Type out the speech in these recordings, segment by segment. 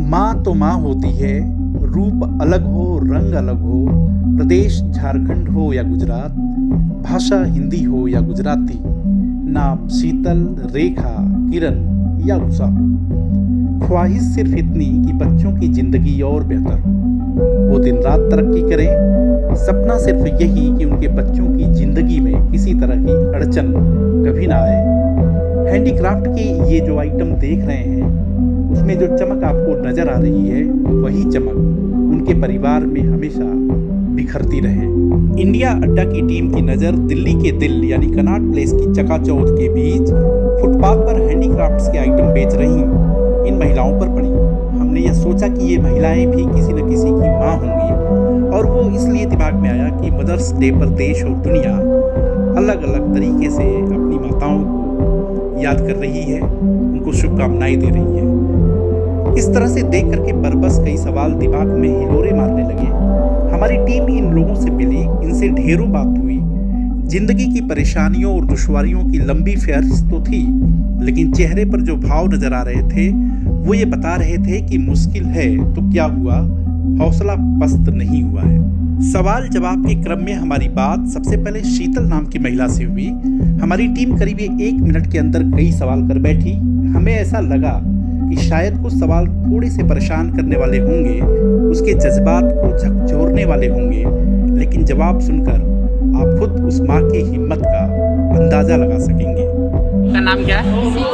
माँ तो माँ होती है, रूप अलग हो, रंग अलग हो, प्रदेश झारखंड हो या गुजरात, भाषा हिंदी हो या गुजराती, नाम शीतल, रेखा, किरण या उषा हो। ख्वाहिश सिर्फ इतनी कि बच्चों की जिंदगी और बेहतर हो, वो दिन रात तरक्की करें। सपना सिर्फ यही कि उनके बच्चों की जिंदगी में किसी तरह की अड़चन कभी ना आए। हैंडीक्राफ्ट के ये जो आइटम देख रहे हैं, उसमें जो चमक आपको नजर आ रही है, वही चमक उनके परिवार में हमेशा बिखरती रहे। इंडिया अड्डा की टीम की नज़र दिल्ली के दिल यानी कनॉट प्लेस की चकाचौंध के बीच फुटपाथ पर हैंडीक्राफ्ट्स के आइटम बेच रही इन महिलाओं पर पड़ी। हमने यह सोचा कि ये महिलाएं भी किसी न किसी की माँ होंगी, और वो इसलिए दिमाग में आया कि मदर्स डे पर देश और दुनिया अलग अलग तरीके से अपनी माताओं को याद कर रही है, उनको शुभकामनाएं दे रही है। इस तरह से देख करके बरबस कई सवाल दिमाग में हिलोरे मारने लगे। हमारी टीम इन लोगों से मिली, इनसे ढेरों बात हुई। जिंदगी की परेशानियों और दुश्वारियों की लंबी फहरिस्त तो थी, लेकिन चेहरे पर जो भाव नजर आ रहे थे वो ये बता रहे थे कि मुश्किल है तो क्या हुआ, हौसला पस्त नहीं हुआ है। सवाल जवाब के क्रम में हमारी बात सबसे पहले शीतल नाम की महिला से हुई। हमारी टीम करीब 1 मिनट के अंदर कई सवाल कर बैठी। हमें ऐसा लगा कि शायद कुछ सवाल थोड़े से परेशान करने वाले होंगे, उसके जज्बात को झकझोरने वाले होंगे, लेकिन जवाब सुनकर आप खुद उस माँ की हिम्मत का अंदाजा लगा सकेंगे। का नाम क्या है?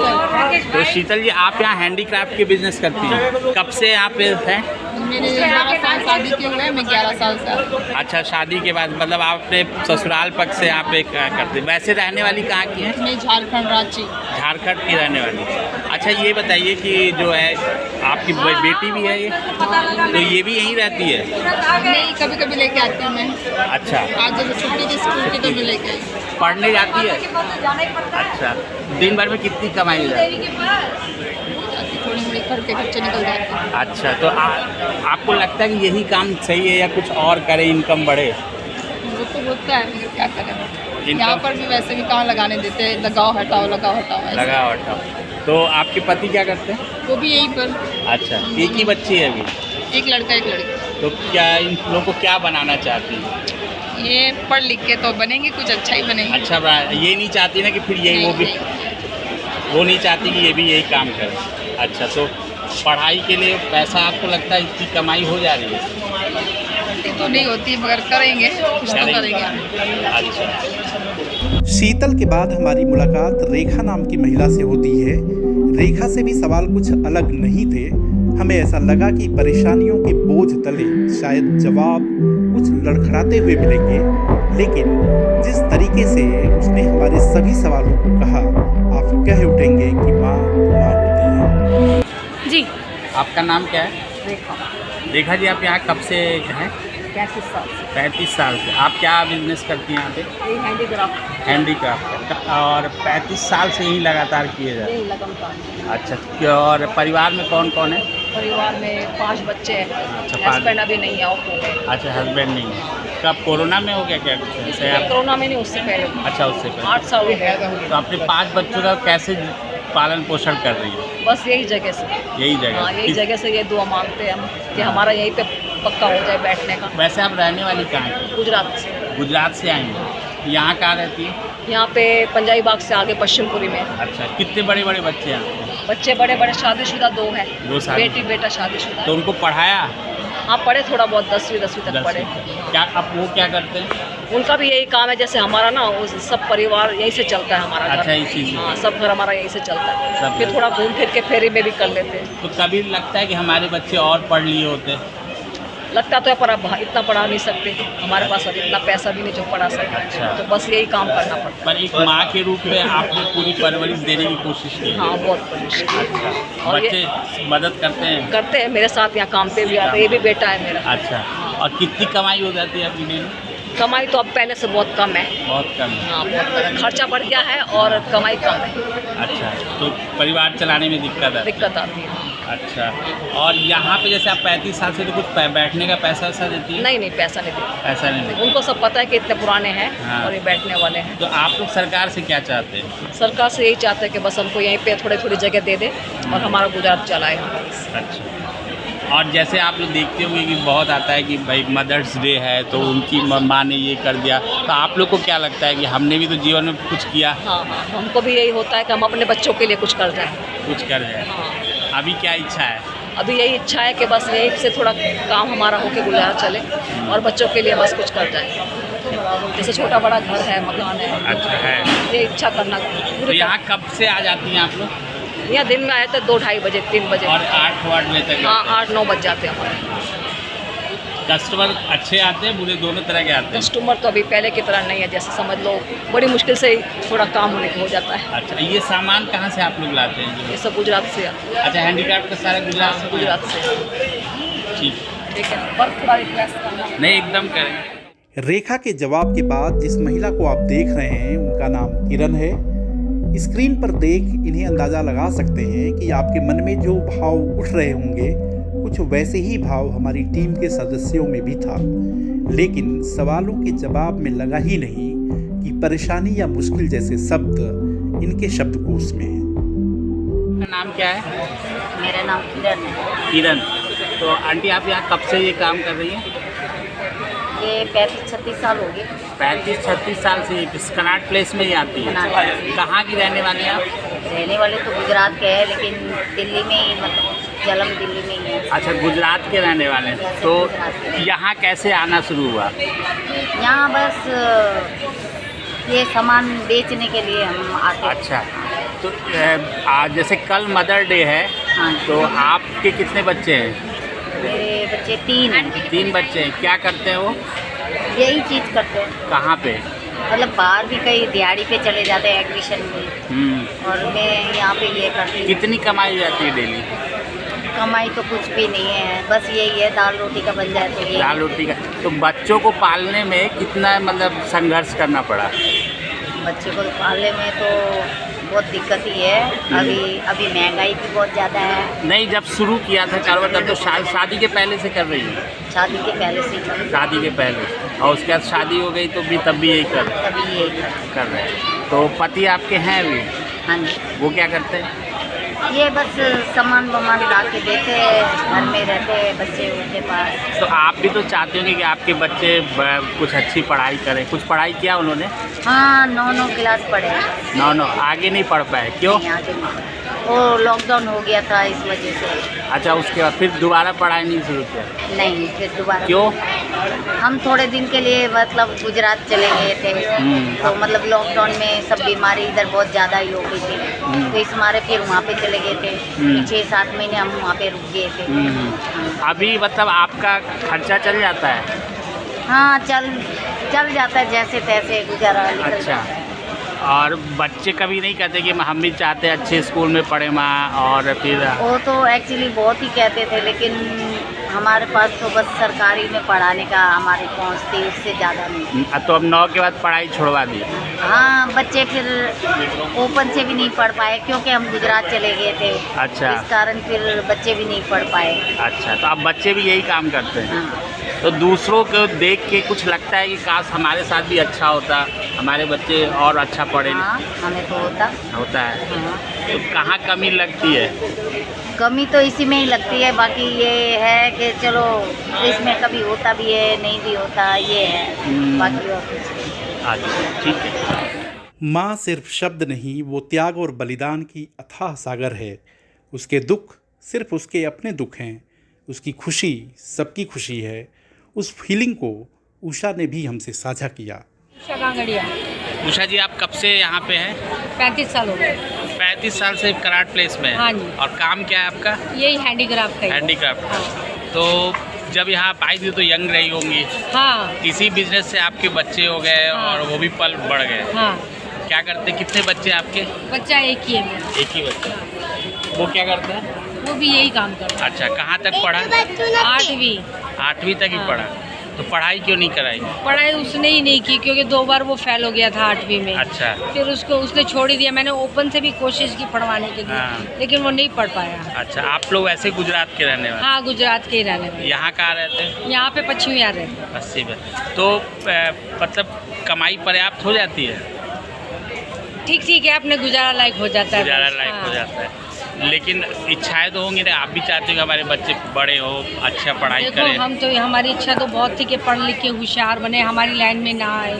तो शीतल जी, आप यहाँ हैंडीक्राफ्ट के बिजनेस करती हैं, कब से यहाँ पे हैं? मेरे 12 साल शादी के हुए, मैं 11 साल से। अच्छा, शादी के बाद मतलब आप अपने ससुराल पक्ष से यहाँ पे करते हैं। वैसे रहने वाली कहाँ की हैं? मैं झारखंड रांची। झारखंड की रहने वाली। अच्छा, ये बताइए कि जो है आपकी बेटी भी है ये, तो ये भी यहीं रहती है? नहीं, कभी कभी लेके आती हूँ मैं। अच्छा, आज जब छुट्टी थी स्कूल की तो मैं लेके आई। पढ़ने जाती है? अच्छा, दिन भर में कितनी कमाई हो जाती है? थोड़ी मोड़ी करके खर्चे निकल जाते हैं। अच्छा, तो आपको लगता है कि यही काम सही है या कुछ और करें, इनकम बढ़े? वो तो होता है, मगर क्या करें। यहाँ पर भी वैसे भी कहाँ लगाने देते हैं, लगाओ हटाओ लगाओ हटाओ ऐसे। लगाओ हटाओ। तो आपके पति क्या करते हैं? वो भी यहीं पर। अच्छा, एक ही बच्ची है अभी? एक लड़का एक लड़की। तो क्या इन लोगों को क्या बनाना चाहती हैं? ये पढ़ लिख के तो बनेंगे, कुछ अच्छा ही बनेंगे। अच्छा, ये नहीं चाहती ना कि फिर यही वो नहीं चाहती कि ये भी यही काम करे। अच्छा, तो पढ़ाई के लिए पैसा आपको लगता है इतनी कमाई हो जा रही है? तो नहीं होती, मगर करेंगे, कुछ तो करेंगे। अच्छा। शीतल के बाद हमारी मुलाकात रेखा नाम की महिला से होती है। रेखा से भी सवाल कुछ अलग नहीं थे। हमें ऐसा लगा कि परेशानियों के बोझ तले शायद जवाब कुछ लड़खड़ाते हुए मिलेंगे, लेकिन जिस तरीके से उसने हमारे सभी सवालों को कहा, आप कह उठेंगे कि माँ होती है। जी, आपका नाम क्या है? रेखा। रेखा जी, आप यहाँ कब से हैं? 35 साल से। 35 साल से। आप क्या बिजनेस करती हैं यहाँ पे? यही हैंडीक्राफ्ट, हैंडीक्राफ्ट। और 35 साल से यही लगातार किए जा रहे यही लगातार। हैं? अच्छा, और परिवार में कौन कौन है? परिवार में 5 बच्चे हैं। अच्छा, 5। हस्बैंड अभी नहीं है, ऑफ हो गए। अच्छा, हस्बैंड नहीं है। कब कोरोना में हो गया क्या कुछ ऐसे आप? कोरोना में नहीं, उससे पहले। अच्छा, उससे पहले। 8 साल हो गया। तो अपने 5 बच्चों का कैसे पालन पोषण कर रही है? बस यही जगह से। यही जगह? हाँ, यही किस- जगह से ये दुआ मांगते हैं हम कि हमारा यहीं पे पक्का हो जाए बैठने का। वैसे आप रहने वाली कहाँ हैं? गुजरात से। गुजरात से आई हैं। यहाँ कहाँ रहती है? यहाँ पे पंजाबी बाग से आगे पश्चिमपुरी में। अच्छा, कितने बड़े बड़े बच्चे हैं आपके? बच्चे बड़े बड़े शादीशुदा 2 हैं। 2 साल। बेटी बेटा शादीशुदा। तो उनको पढ़ाया? हाँ, पढ़े थोड़ा बहुत, 10वीं तक पढ़े। क्या अब वो क्या करते हैं? उनका भी यही काम है जैसे हमारा ना, वो सब परिवार यहीं से चलता है हमारा घर। अच्छा, इसी से। हाँ, सब घर हमारा यहीं से चलता है। सब फिर घर। थोड़ा घूम फिर के फेरी में भी कर लेते हैं। तो कभी लगता है कि हमारे बच्चे और पढ़ लिए होते? लगता तो है, पर अब इतना पढ़ा नहीं सकते, हमारे पास अब इतना पैसा भी नहीं जो पढ़ा सकते। अच्छा। तो बस यही काम करना पड़ता पर एक माँ के रूप में आपने पूरी परवरिश देने की कोशिश की है। है। हाँ, बहुत कोशिश। अच्छा, और बच्चे मदद करते हैं? करते हैं मेरे साथ, यहाँ काम पे भी आते हैं। ये भी बेटा है मेरा। अच्छा, और कितनी कमाई हो जाती है आपकी दिन में? कमाई तो अब पहले से बहुत कम है। बहुत कम है। हाँ, बहुत कम है। खर्चा बढ़ गया है और कमाई कम है। अच्छा, तो परिवार चलाने में दिक्कत है? दिक्कत आती है। अच्छा, और यहाँ पे जैसे आप 35 साल से तो कुछ बैठने का पैसा वैसा देती है? नहीं नहीं, पैसा नहीं देते। ऐसा नहीं देती। उनको सब पता है कि इतने पुराने हैं हाँ। और ये बैठने वाले हैं। तो आप लोग सरकार से क्या चाहते हैं? सरकार से यही चाहते हैं कि बस हमको यहीं पे थोड़ी थोड़ी जगह दे दे और हमारा गुजारा चलाए। अच्छा, और जैसे आप लोग देखते होंगे कि बहुत आता है कि भाई मदर्स डे है तो उनकी माँ ने ये कर दिया, तो आप लोग को क्या लगता है कि हमने भी तो जीवन में कुछ किया? हाँ हाँ, हमको भी यही होता है कि हम अपने बच्चों के लिए कुछ कर जाएं। कुछ कर जाए। हाँ, अभी क्या इच्छा है? अभी यही इच्छा है कि बस यही से थोड़ा काम हमारा होके गुजारा चले और बच्चों के लिए बस कुछ कर जाए। जैसे छोटा बड़ा घर है, मकान है। अच्छा है। ये इच्छा करना। तो यहाँ कब से आ जाती हैं आप लोग? यहाँ दिन में आए थे 2-2:30 बजे, 3 बजे। और 8 बजे तक? हाँ, 8-9 बज जाते हैं हमारे। कस्टमर अच्छे आते हैं, बुरे दोनों तरह के आते हैं? कस्टमर तो अभी पहले की तरह नहीं है, जैसे समझ लो बड़ी मुश्किल से ही थोड़ा काम होने को हो जाता है। अच्छा, ये सामान कहाँ से आप लोग लाते हैं? ये सब गुजरात से आता है। अच्छा, हैंडीक्राफ्ट का सारा गुजरात से? गुजरात से। ठीक ठीक है, बस थोड़ा रिक्वेस्ट करना। नहीं, एकदम करें। रेखा के जवाब के बाद जिस महिला को आप देख रहे हैं उनका नाम किरण है। स्क्रीन पर देख इन्हें अंदाज़ा लगा सकते हैं कि आपके मन में जो भाव उठ रहे होंगे कुछ वैसे ही भाव हमारी टीम के सदस्यों में भी था, लेकिन सवालों के जवाब में लगा ही नहीं कि परेशानी या मुश्किल जैसे शब्द इनके शब्दकोश में हैं। आपका नाम क्या है? मेरा नाम किरण है। किरण। तो आंटी आप यहाँ कब से ये काम कर रही हैं? ये 35-36 साल हो गए। 35-36 साल से कनाट प्लेस में ही आती है? कहाँ की रहने वाली हैं आप? रहने वाले तो गुजरात के हैं, लेकिन दिल्ली में ही, मतलब जलम दिल्ली में ही है। अच्छा, गुजरात के रहने वाले हैं। तो यहाँ कैसे आना शुरू हुआ? यहाँ बस ये सामान बेचने के लिए हम आते हैं। अच्छा, तो आज जैसे कल मदर डे है, हाँ। तो आपके कितने बच्चे हैं? मेरे बच्चे 3 हैं। 3 बच्चे हैं। क्या करते हैं वो? यही चीज़ करते हैं, कहाँ पे? मतलब बाहर भी कहीं दिहाड़ी पे चले जाते हैं एग्जीबिशन में, और मैं यहाँ पे ये करती हूँ। कितनी कमाई हो जाती है डेली? कमाई तो कुछ भी नहीं है, बस यही है दाल रोटी का बन जाए तो ये। दाल रोटी का। तो बच्चों को पालने में कितना मतलब संघर्ष करना पड़ा? बच्चे को पालने में तो बहुत दिक्कत ही है। अभी महंगाई भी बहुत ज़्यादा है। नहीं, जब शुरू किया था कारोबार तब तो शादी के पहले से कर रही है? शादी के पहले से ही शादी के पहले, और उसके बाद शादी हो गई तो भी तब भी यही कर रहे हैं। तो पति आपके हैं अभी? हाँ जी। वो क्या करते हैं? ये बस सामान वामान ला के देते हैं, घर में रहते हैं बच्चे उनके पास। तो आप भी तो चाहते होंगे कि आपके बच्चे कुछ अच्छी पढ़ाई करें। कुछ पढ़ाई किया उन्होंने? हाँ, 9 क्लास पढ़े। 9 आगे नहीं पढ़ पाए? क्यों? नहीं, आगे नहीं। वो लॉकडाउन हो गया था इस वजह से। अच्छा, उसके बाद फिर दोबारा पढ़ाई नहीं शुरू किया? नहीं, फिर दोबारा। क्यों? हम थोड़े दिन के लिए मतलब गुजरात चले गए थे, तो मतलब लॉकडाउन में सब बीमारी इधर बहुत ज़्यादा ही हो गई थी, तो इस मारे फिर वहाँ पे चले गए थे। 6-7 महीने हम वहाँ पे रुक गए थे। अभी मतलब आपका खर्चा चल जाता है? हाँ, चल जाता है, जैसे तैसे गुजारा निकल अच्छा। जाता है। और बच्चे कभी नहीं कहते कि हम भी चाहते हैं अच्छे स्कूल में पढ़े माँ, और फिर? वो तो एक्चुअली बहुत ही कहते थे, लेकिन हमारे पास तो बस सरकारी में पढ़ाने का हमारी पहुँच थी, उससे ज़्यादा नहीं। तो अब 9 के बाद पढ़ाई छुड़वा दी? हाँ, बच्चे फिर ओपन से भी नहीं पढ़ पाए क्योंकि हम गुजरात चले गए थे। अच्छा। इस कारण फिर बच्चे भी नहीं पढ़ पाए। अच्छा, तो अब बच्चे भी यही काम करते हैं? हाँ। तो दूसरों को देख के कुछ लगता है कि काश हमारे साथ भी अच्छा होता, हमारे बच्चे और अच्छा पढ़े? हाँ, हमें तो होता है। हाँ। तो कहाँ कमी लगती है? कमी तो इसी में ही लगती है, बाकी ये है कि चलो इसमें कभी होता भी है, नहीं भी होता, ये है, बाकी और कुछ नहीं। अच्छा, ठीक है। माँ सिर्फ शब्द नहीं, वो त्याग और बलिदान की अथाह सागर है। उसके दुख सिर्फ उसके अपने दुख हैं, उसकी खुशी सबकी खुशी है। उस फीलिंग को उषा ने भी हमसे साझा किया। उषा कांगड़िया। उषा जी, आप कब से यहाँ पे हैं? 35 साल हो गए। 35 साल से कराट प्लेस में? हाँ जी। और काम क्या है आपका? यही हैंडीक्राफ्ट का। हैंडीक्राफ्ट। हाँ। तो जब यहाँ आप आई थी तो यंग रही होंगी? हाँ। इसी बिजनेस से आपके बच्चे हो गए? हाँ। और वो भी पल बढ़ गए? हाँ। क्या करते? कितने बच्चे आपके? बच्चा एक ही है मेरा। एक ही बच्चा। वो क्या करते हैं? वो भी यही काम करता अच्छा, कहाँ तक पढ़ा? 8वीं। 8वीं तक ही हाँ। पढ़ा। तो पढ़ाई क्यों नहीं कराई? पढ़ाई उसने ही नहीं की क्योंकि 2 बार वो फेल हो गया था 8वीं में। अच्छा। फिर उसने छोड़ ही दिया। मैंने ओपन से भी कोशिश की पढ़वाने के लिए, हाँ। लेकिन वो नहीं पढ़ पाया। अच्छा, आप लोग वैसे गुजरात के रहने वाले? हाँ, गुजरात के ही रहने वाले। यहाँ कहाँ रहते हैं? यहाँ पे पश्चिमी यार रहते हैं। 80 में। तो मतलब कमाई पर्याप्त हो जाती है? ठीक है, अपने गुजारा लायक हो जाता है। गुजारा लायक हाँ। हो जाता है। लेकिन इच्छाएं तो होंगी ना, आप भी चाहते हो कि हमारे बच्चे बड़े हो, अच्छा पढ़ाई देखो करें। हम तो हमारी इच्छा तो बहुत थी कि पढ़ लिख के होशियार बने, हमारी लाइन में ना आए,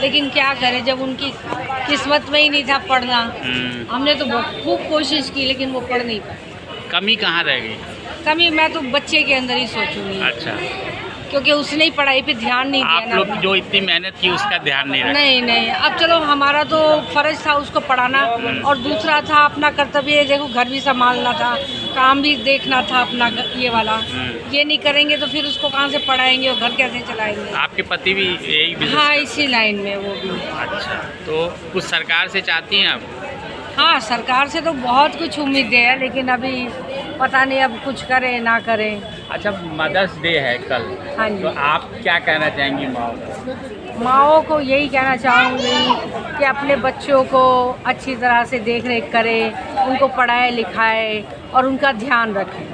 लेकिन क्या करें जब उनकी किस्मत में ही नहीं था पढ़ना। हमने तो बहुत खूब कोशिश की लेकिन वो पढ़ नहीं पाए। कमी कहाँ रह गई? कमी मैं तो बच्चे के अंदर ही सोचूंगी, अच्छा, क्योंकि उसने ही पढ़ाई पे ध्यान नहीं दिया आप ना। लोग जो इतनी मेहनत की उसका ध्यान नहीं रखा। नहीं नहीं, अब चलो हमारा तो फर्ज था उसको पढ़ाना, और दूसरा था अपना कर्तव्य, देखो घर भी संभालना था, काम भी देखना था अपना ये वाला। ये नहीं करेंगे तो फिर उसको कहाँ से पढ़ाएंगे और घर कैसे चलाएंगे। आपके पति भी यही बिजनेस? हाँ, इसी लाइन में वो भी। अच्छा, तो कुछ सरकार से चाहती हैं आप? हाँ, सरकार से तो बहुत कुछ उम्मीदें है, लेकिन अभी पता नहीं अब कुछ करें ना करें। अच्छा, मदर्स डे है कल, हाँ जी। तो आप क्या कहना चाहेंगी माओ को? माओ को यही कहना चाहूँगी कि अपने बच्चों को अच्छी तरह से देख रेख करें, उनको पढ़ाए लिखाए और उनका ध्यान रखें,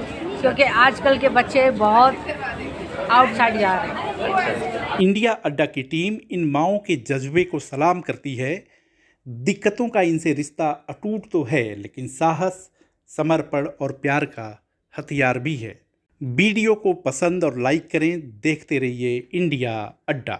क्योंकि आजकल के बच्चे बहुत आउटसाइड जा रहे हैं। इंडिया अड्डा की टीम इन माओं के जज्बे को सलाम करती है। दिक्कतों का इनसे रिश्ता अटूट तो है, लेकिन साहस, समर्पण और प्यार का हथियार भी है। वीडियो को पसंद और लाइक करें। देखते रहिए इंडिया अड्डा।